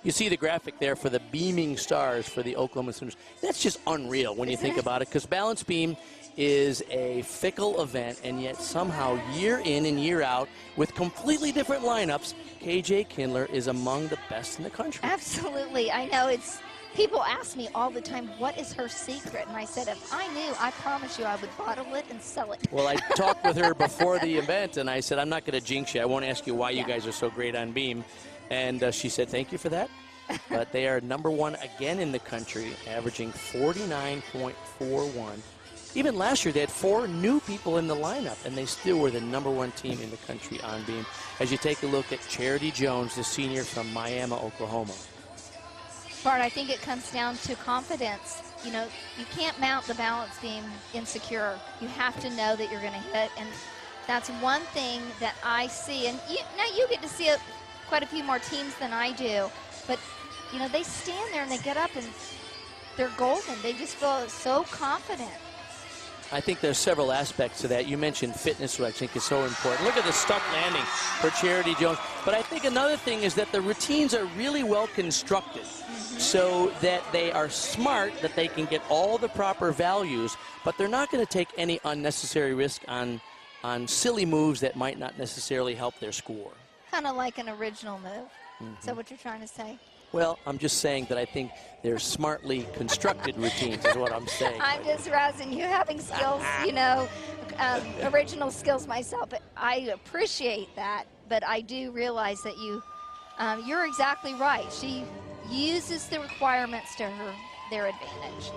You see the graphic there for the beaming stars for the Oklahoma Sooners. That's just unreal when you think about it, because balance beam is a fickle event, and yet somehow year in and year out with completely different lineups, KJ Kindler is among the best in the country. Absolutely. I know it's, people ask me all the time, what is her secret? And I said, if I knew, I promise you I would bottle it and sell it. Well, I talked with her before the event, and I said, I'm not going to jinx you. I won't ask you why you guys are so great on beam. And she said, thank you for that. But they are #1 again in the country, averaging 49.41. Even last year, they had 4 new people in the lineup, and they still were the #1 team in the country on beam. As you take a look at Charity Jones, the senior from Miami, Oklahoma. Bart, I think it comes down to confidence. You know, you can't mount the balance beam insecure. You have to know that you're going to hit, and that's one thing that I see. And now you get to see it quite a few more teams than I do, but you know, they stand there and they get up and they're golden. They just feel so confident. I think there's several aspects to that. You mentioned fitness, which I think is so important. Look at the stuck landing for Charity Jones. But I think another thing is that the routines are really well constructed, so that they are smart, that they can get all the proper values, but they're not going to take any unnecessary risk on silly moves that might not necessarily help their score. Kind of like an original move. Is that what you're trying to say? Well, I'm just saying that I think they're smartly constructed routines is what I'm saying. I'm just razzing you, having skills, you know, original skills myself. I appreciate that, but I do realize that you're exactly right. She uses the requirements to their advantage.